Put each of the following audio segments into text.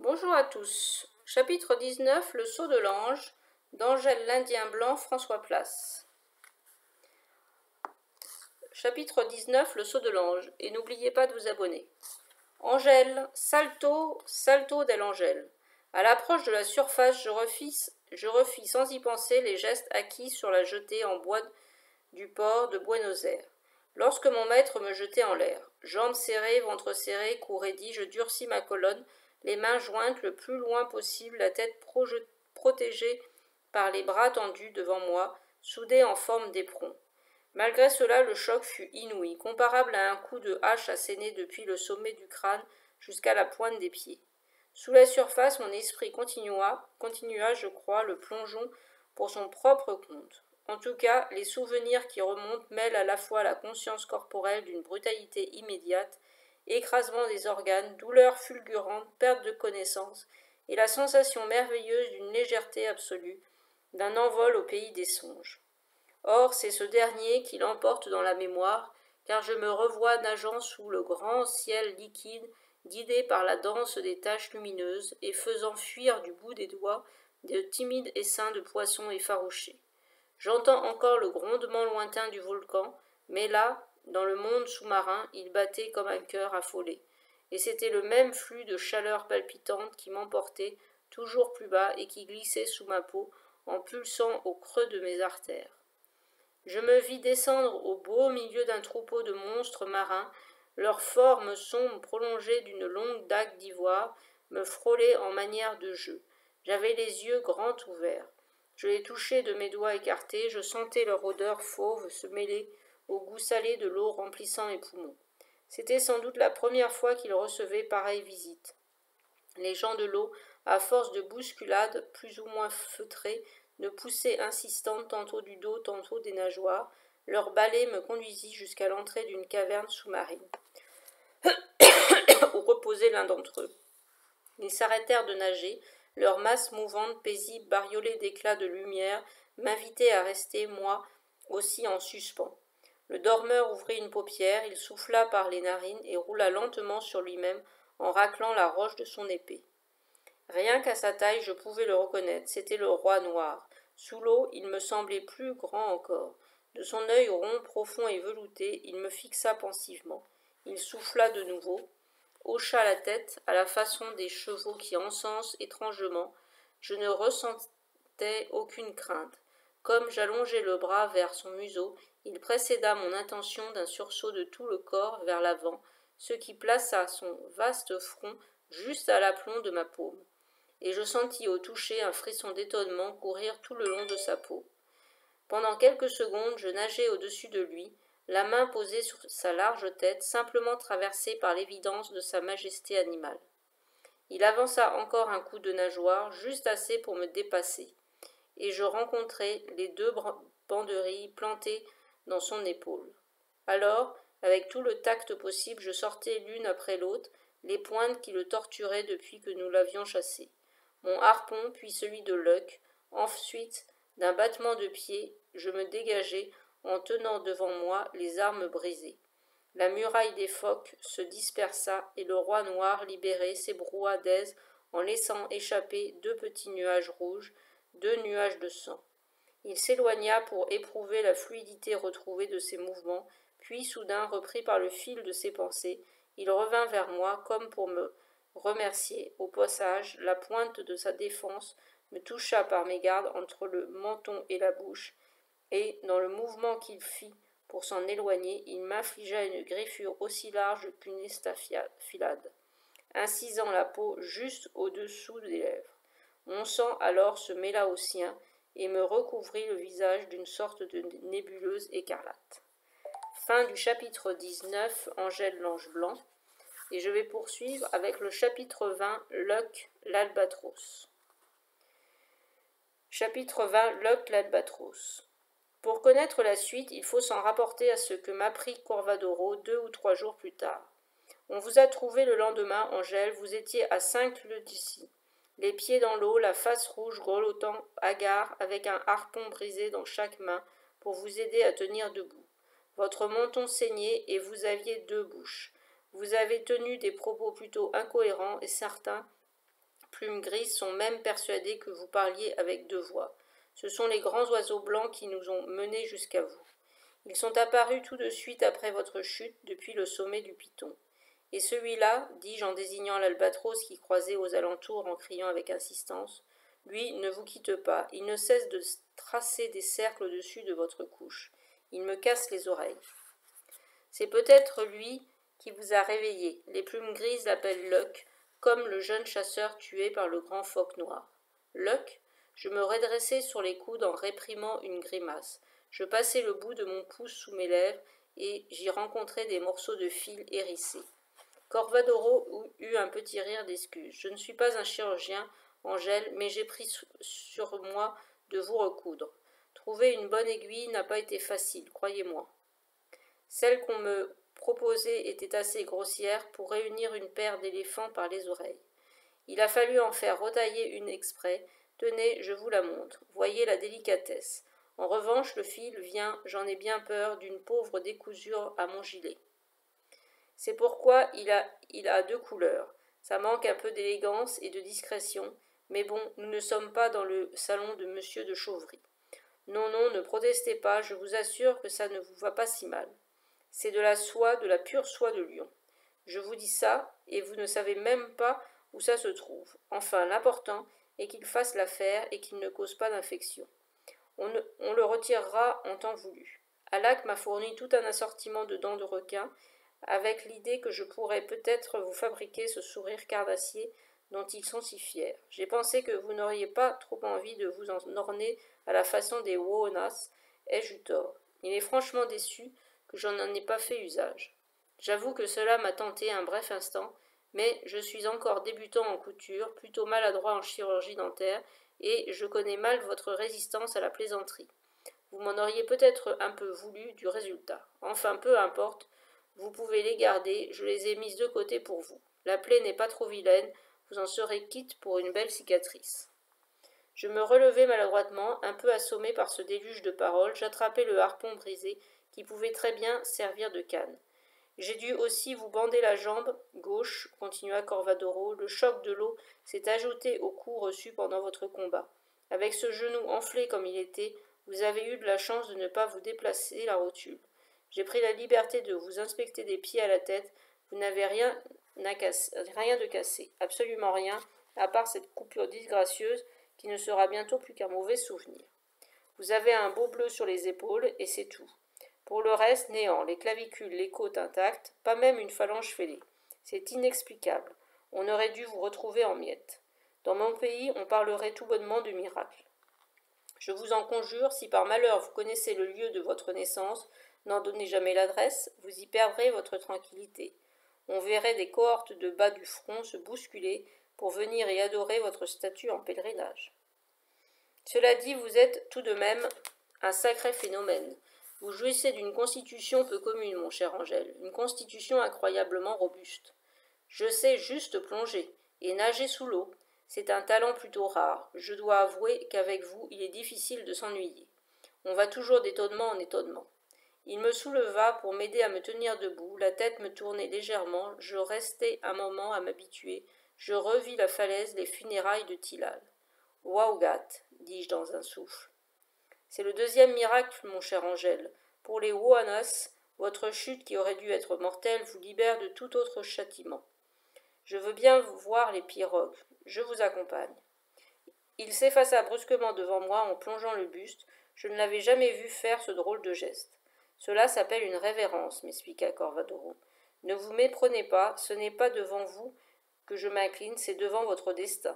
Bonjour à tous. Chapitre 19, le sceau de l'ange, d'Angèle l'Indien blanc, François Place. Chapitre 19, le sceau de l'ange, et n'oubliez pas de vous abonner. Angèle, salto, salto d'elle Angèle. À l'approche de la surface, je refis sans y penser les gestes acquis sur la jetée en bois du port de Buenos Aires. Lorsque mon maître me jetait en l'air, jambes serrées, ventre serré, cou raidi, je durcis ma colonne, les mains jointes le plus loin possible, la tête protégée par les bras tendus devant moi, soudés en forme d'éperon. Malgré cela, le choc fut inouï, comparable à un coup de hache asséné depuis le sommet du crâne jusqu'à la pointe des pieds. Sous la surface, mon esprit continua, je crois, le plongeon pour son propre compte. En tout cas, les souvenirs qui remontent mêlent à la fois la conscience corporelle d'une brutalité immédiate, écrasement des organes, douleur fulgurante, perte de connaissance, et la sensation merveilleuse d'une légèreté absolue, d'un envol au pays des songes. Or, c'est ce dernier qui l'emporte dans la mémoire, car je me revois nageant sous le grand ciel liquide, guidé par la danse des taches lumineuses, et faisant fuir du bout des doigts de timides essaims de poissons effarouchés. J'entends encore le grondement lointain du volcan, mais là, dans le monde sous-marin, il battait comme un cœur affolé. Et c'était le même flux de chaleur palpitante qui m'emportait toujours plus bas et qui glissait sous ma peau en pulsant au creux de mes artères. Je me vis descendre au beau milieu d'un troupeau de monstres marins, leurs formes sombres prolongées d'une longue dague d'ivoire me frôlaient en manière de jeu. J'avais les yeux grands ouverts. Je les touchais de mes doigts écartés, je sentais leur odeur fauve se mêler au goût salé de l'eau remplissant mes poumons. C'était sans doute la première fois qu'ils recevaient pareille visite. Les gens de l'eau, à force de bousculades plus ou moins feutrées, de poussées insistantes tantôt du dos, tantôt des nageoires, leur balai me conduisit jusqu'à l'entrée d'une caverne sous-marine, où reposait l'un d'entre eux. Ils s'arrêtèrent de nager, leur masse mouvante, paisible, bariolée d'éclats de lumière, m'invitait à rester, moi aussi, en suspens. Le dormeur ouvrit une paupière, il souffla par les narines et roula lentement sur lui-même en raclant la roche de son épée. Rien qu'à sa taille, je pouvais le reconnaître, c'était le roi noir. Sous l'eau, il me semblait plus grand encore. De son œil rond, profond et velouté, il me fixa pensivement. Il souffla de nouveau, hocha la tête à la façon des chevaux qui encensent étrangement. Je ne ressentais aucune crainte. Comme j'allongeais le bras vers son museau, il précéda mon intention d'un sursaut de tout le corps vers l'avant, ce qui plaça son vaste front juste à l'aplomb de ma paume. Et je sentis au toucher un frisson d'étonnement courir tout le long de sa peau. Pendant quelques secondes, je nageais au-dessus de lui, la main posée sur sa large tête, simplement traversée par l'évidence de sa majesté animale. Il avança encore un coup de nageoire, juste assez pour me dépasser, et je rencontrai les deux banderilles plantées dans son épaule. Alors, avec tout le tact possible, je sortais l'une après l'autre les pointes qui le torturaient depuis que nous l'avions chassé. Mon harpon, puis celui de Luck. Ensuite, d'un battement de pied, je me dégageai en tenant devant moi les armes brisées. La muraille des phoques se dispersa et le roi noir libéré s'ébroua d'aise en laissant échapper deux petits nuages rouges, deux nuages de sang. Il s'éloigna pour éprouver la fluidité retrouvée de ses mouvements, puis soudain, repris par le fil de ses pensées, il revint vers moi comme pour me remercier. Au passage, la pointe de sa défense me toucha par mégarde entre le menton et la bouche, et, dans le mouvement qu'il fit pour s'en éloigner, il m'infligea une griffure aussi large qu'une estafilade, incisant la peau juste au-dessous des lèvres. Mon sang alors se mêla au sien et me recouvrit le visage d'une sorte de nébuleuse écarlate. Fin du chapitre 19, Angèle l'ange blanc, et je vais poursuivre avec le chapitre 20, Luck l'albatros. Chapitre 20, Luck l'albatros. Pour connaître la suite, il faut s'en rapporter à ce que m'apprit Corvadoro 2 ou 3 jours plus tard. On vous a trouvé le lendemain, Angèle, vous étiez à 5 lieues d'ici, les pieds dans l'eau, la face rouge, grelottant, hagard, avec un harpon brisé dans chaque main pour vous aider à tenir debout. Votre menton saignait et vous aviez 2 bouches. Vous avez tenu des propos plutôt incohérents et certains plumes grises sont même persuadés que vous parliez avec deux voix. Ce sont les grands oiseaux blancs qui nous ont menés jusqu'à vous. Ils sont apparus tout de suite après votre chute depuis le sommet du piton. Et celui-là, dis-je en désignant l'albatros qui croisait aux alentours en criant avec insistance, lui ne vous quitte pas, il ne cesse de tracer des cercles au-dessus de votre couche. Il me casse les oreilles. C'est peut-être lui qui vous a réveillé. Les plumes grises l'appellent Luck, comme le jeune chasseur tué par le grand phoque noir. Luck, je me redressai sur les coudes en réprimant une grimace. Je passai le bout de mon pouce sous mes lèvres et j'y rencontrai des morceaux de fil hérissés. Corvadoro eut un petit rire d'excuse. Je ne suis pas un chirurgien, Angèle, mais j'ai pris sur moi de vous recoudre. Trouver une bonne aiguille n'a pas été facile, croyez-moi. Celle qu'on me proposait était assez grossière pour réunir une paire d'éléphants par les oreilles. Il a fallu en faire retailler une exprès. Tenez, je vous la montre. Voyez la délicatesse. En revanche, le fil vient, j'en ai bien peur, d'une pauvre décousure à mon gilet. C'est pourquoi il a deux couleurs. Ça manque un peu d'élégance et de discrétion, mais bon, nous ne sommes pas dans le salon de monsieur de Chauvry. Non, non, ne protestez pas, je vous assure que ça ne vous va pas si mal. C'est de la soie, de la pure soie de lion. Je vous dis ça, et vous ne savez même pas où ça se trouve. Enfin, l'important est qu'il fasse l'affaire et qu'il ne cause pas d'infection. On le retirera en temps voulu. Alak m'a fourni tout un assortiment de dents de requin, avec l'idée que je pourrais peut-être vous fabriquer ce sourire carnassier dont ils sont si fiers. J'ai pensé que vous n'auriez pas trop envie de vous en orner à la façon des Wonas. Ai-je eu tort? Il est franchement déçu que je n'en ai pas fait usage. J'avoue que cela m'a tenté un bref instant, mais je suis encore débutant en couture, plutôt maladroit en chirurgie dentaire, et je connais mal votre résistance à la plaisanterie. Vous m'en auriez peut-être un peu voulu du résultat. Enfin, peu importe, vous pouvez les garder, je les ai mises de côté pour vous. La plaie n'est pas trop vilaine, vous en serez quitte pour une belle cicatrice. Je me relevai maladroitement, un peu assommé par ce déluge de paroles, j'attrapai le harpon brisé, qui pouvait très bien servir de canne. J'ai dû aussi vous bander la jambe gauche, continua Corvadoro. Le choc de l'eau s'est ajouté au coup reçu pendant votre combat. Avec ce genou enflé comme il était, vous avez eu de la chance de ne pas vous déplacer la rotule. J'ai pris la liberté de vous inspecter des pieds à la tête. Vous n'avez rien de cassé, absolument rien, à part cette coupure disgracieuse qui ne sera bientôt plus qu'un mauvais souvenir. Vous avez un beau bleu sur les épaules, et c'est tout. Pour le reste, néant, les clavicules, les côtes intactes, pas même une phalange fêlée. C'est inexplicable. On aurait dû vous retrouver en miettes. Dans mon pays, on parlerait tout bonnement de miracle. Je vous en conjure, si par malheur vous connaissez le lieu de votre naissance, n'en donnez jamais l'adresse, vous y perdrez votre tranquillité. On verrait des cohortes de bas du front se bousculer pour venir y adorer votre statue en pèlerinage. Cela dit, vous êtes tout de même un sacré phénomène. Vous jouissez d'une constitution peu commune, mon cher Angèle, une constitution incroyablement robuste. Je sais juste plonger et nager sous l'eau. C'est un talent plutôt rare. Je dois avouer qu'avec vous, il est difficile de s'ennuyer. On va toujours d'étonnement en étonnement. Il me souleva pour m'aider à me tenir debout, la tête me tournait légèrement, je restai un moment à m'habituer, je revis la falaise, les funérailles de Tilal. « Waugat » dis-je dans un souffle. C'est le deuxième miracle, mon cher Angèle. Pour les Woanas, votre chute qui aurait dû être mortelle vous libère de tout autre châtiment. Je veux bien voir les pirogues. Je vous accompagne. Il s'effaça brusquement devant moi en plongeant le buste. Je ne l'avais jamais vu faire ce drôle de geste. Cela s'appelle une révérence, m'expliqua Corvadoro. Ne vous méprenez pas, ce n'est pas devant vous que je m'incline, c'est devant votre destin.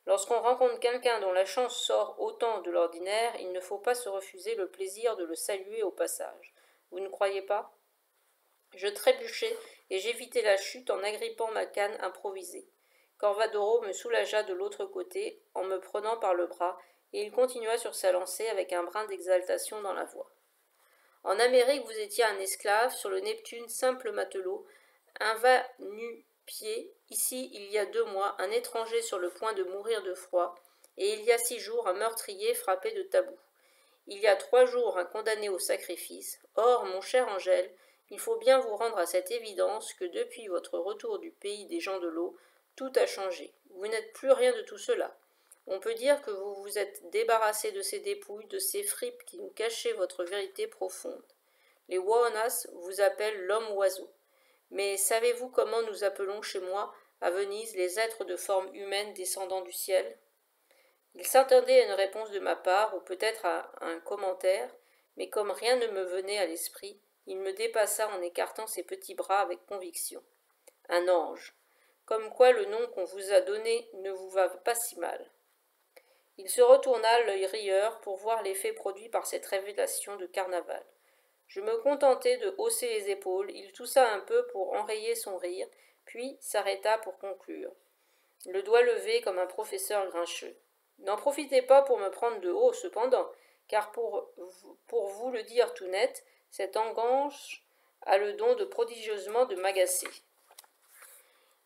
Lorsqu'on rencontre quelqu'un dont la chance sort autant de l'ordinaire, il ne faut pas se refuser le plaisir de le saluer au passage. Vous ne croyez pas? Je trébuchai et j'évitai la chute en agrippant ma canne improvisée. Corvadoro me soulagea de l'autre côté en me prenant par le bras, et il continua sur sa lancée avec un brin d'exaltation dans la voix. En Amérique, vous étiez un esclave, sur le Neptune, simple matelot, un va-nu-pied. Ici, il y a 2 mois, un étranger sur le point de mourir de froid, et il y a 6 jours, un meurtrier frappé de tabou. Il y a 3 jours, un condamné au sacrifice. Or, mon cher Angèle, il faut bien vous rendre à cette évidence que depuis votre retour du pays des gens de l'eau, tout a changé. Vous n'êtes plus rien de tout cela. On peut dire que vous vous êtes débarrassé de ces dépouilles, de ces fripes qui nous cachaient votre vérité profonde. Les Waonas vous appellent l'homme-oiseau. Mais savez-vous comment nous appelons chez moi, à Venise, les êtres de forme humaine descendant du ciel? Il s'attendait à une réponse de ma part, ou peut-être à un commentaire, mais comme rien ne me venait à l'esprit, il me dépassa en écartant ses petits bras avec conviction. Un ange. Comme quoi le nom qu'on vous a donné ne vous va pas si mal. Il se retourna l'œil rieur pour voir l'effet produit par cette révélation de carnaval. Je me contentai de hausser les épaules, il toussa un peu pour enrayer son rire, puis s'arrêta pour conclure, le doigt levé comme un professeur grincheux. N'en profitez pas pour me prendre de haut, cependant, car pour vous le dire tout net, cette enganche a le don de prodigieusement de m'agacer.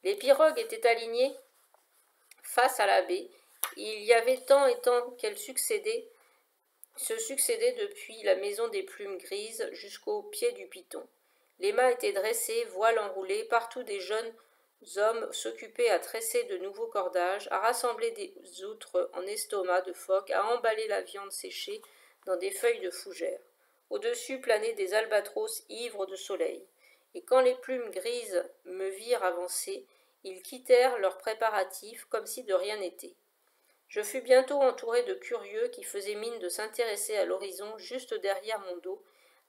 Les pirogues étaient alignées face à la baie, et il y avait tant et tant qu'elles se succédaient depuis la maison des plumes grises jusqu'au pied du piton. Les mâts étaient dressés, voiles enroulées, partout des jeunes hommes s'occupaient à tresser de nouveaux cordages, à rassembler des outres en estomac de phoque, à emballer la viande séchée dans des feuilles de fougère. Au-dessus planaient des albatros ivres de soleil. Et quand les plumes grises me virent avancer, ils quittèrent leurs préparatifs comme si de rien n'était. Je fus bientôt entouré de curieux qui faisaient mine de s'intéresser à l'horizon juste derrière mon dos.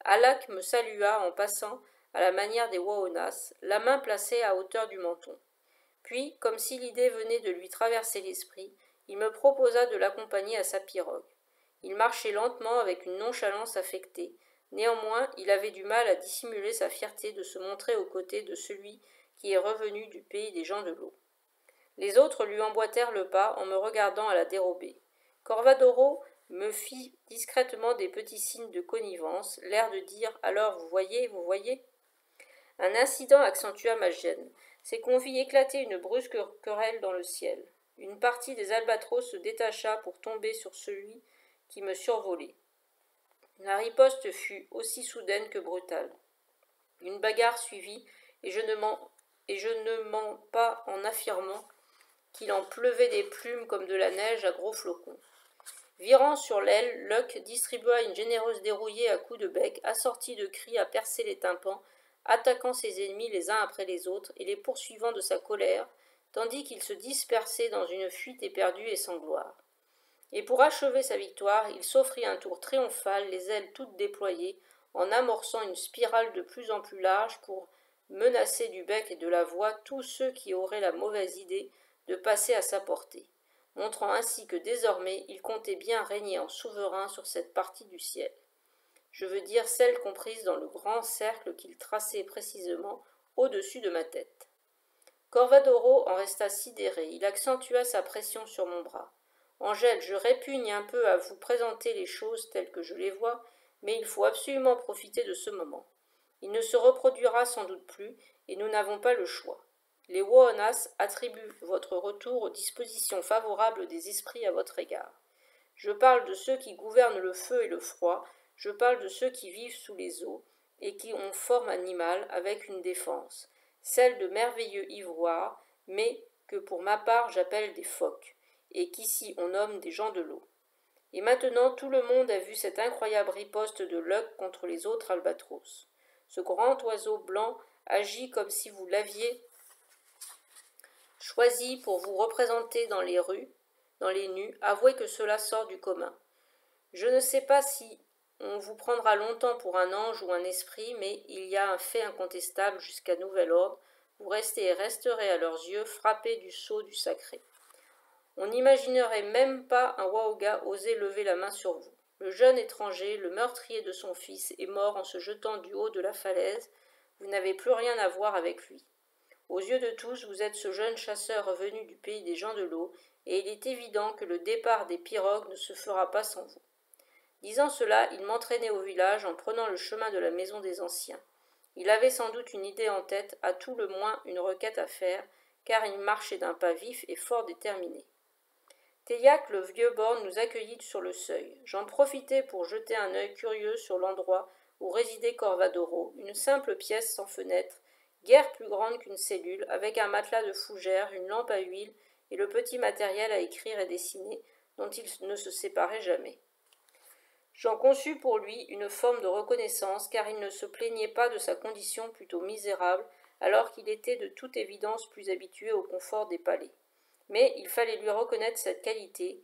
Alak me salua en passant, à la manière des Waonas, la main placée à hauteur du menton. Puis, comme si l'idée venait de lui traverser l'esprit, il me proposa de l'accompagner à sa pirogue. Il marchait lentement avec une nonchalance affectée. Néanmoins, il avait du mal à dissimuler sa fierté de se montrer aux côtés de celui qui est revenu du pays des gens de l'eau. Les autres lui emboîtèrent le pas en me regardant à la dérobée. Corvadoro me fit discrètement des petits signes de connivence, l'air de dire « Alors, vous voyez, vous voyez ?» Un incident accentua ma gêne. C'est qu'on vit éclater une brusque querelle dans le ciel. Une partie des albatros se détacha pour tomber sur celui qui me survolait. La riposte fut aussi soudaine que brutale. Une bagarre suivit, et je ne mens pas en affirmant qu'il en pleuvait des plumes comme de la neige à gros flocons. Virant sur l'aile, Luck distribua une généreuse dérouillée à coups de bec, assortie de cris à percer les tympans, attaquant ses ennemis les uns après les autres et les poursuivant de sa colère, tandis qu'il se dispersait dans une fuite éperdue et sans gloire. Et pour achever sa victoire, il s'offrit un tour triomphal, les ailes toutes déployées, en amorçant une spirale de plus en plus large pour menacer du bec et de la voix tous ceux qui auraient la mauvaise idée de passer à sa portée, montrant ainsi que désormais il comptait bien régner en souverain sur cette partie du ciel. Je veux dire celle comprise dans le grand cercle qu'il traçait précisément au-dessus de ma tête. Corvadoro en resta sidéré, il accentua sa pression sur mon bras. Angèle, je répugne un peu à vous présenter les choses telles que je les vois, mais il faut absolument profiter de ce moment. Il ne se reproduira sans doute plus, et nous n'avons pas le choix. Les Waonas attribuent votre retour aux dispositions favorables des esprits à votre égard. Je parle de ceux qui gouvernent le feu et le froid, je parle de ceux qui vivent sous les eaux et qui ont forme animale avec une défense, celle de merveilleux ivoires, mais que pour ma part j'appelle des phoques, et qu'ici on nomme des gens de l'eau. Et maintenant tout le monde a vu cette incroyable riposte de Luck contre les autres albatros. Ce grand oiseau blanc agit comme si vous l'aviez choisi pour vous représenter dans les rues, dans les nues, avouez que cela sort du commun. Je ne sais pas si on vous prendra longtemps pour un ange ou un esprit, mais il y a un fait incontestable jusqu'à nouvel ordre, vous restez et resterez à leurs yeux frappés du sceau du sacré. On n'imaginerait même pas un Waoga oser lever la main sur vous. Le jeune étranger, le meurtrier de son fils, est mort en se jetant du haut de la falaise, vous n'avez plus rien à voir avec lui. Aux yeux de tous, vous êtes ce jeune chasseur revenu du pays des gens de l'eau, et il est évident que le départ des pirogues ne se fera pas sans vous. Disant cela, il m'entraînait au village en prenant le chemin de la maison des anciens. Il avait sans doute une idée en tête, à tout le moins une requête à faire, car il marchait d'un pas vif et fort déterminé. Théiac, le vieux borgne, nous accueillit sur le seuil. J'en profitai pour jeter un œil curieux sur l'endroit où résidait Corvadoro, une simple pièce sans fenêtre, guère plus grande qu'une cellule, avec un matelas de fougères, une lampe à huile et le petit matériel à écrire et dessiner, dont il ne se séparait jamais. J'en conçus pour lui une forme de reconnaissance, car il ne se plaignait pas de sa condition plutôt misérable, alors qu'il était de toute évidence plus habitué au confort des palais. Mais il fallait lui reconnaître cette qualité,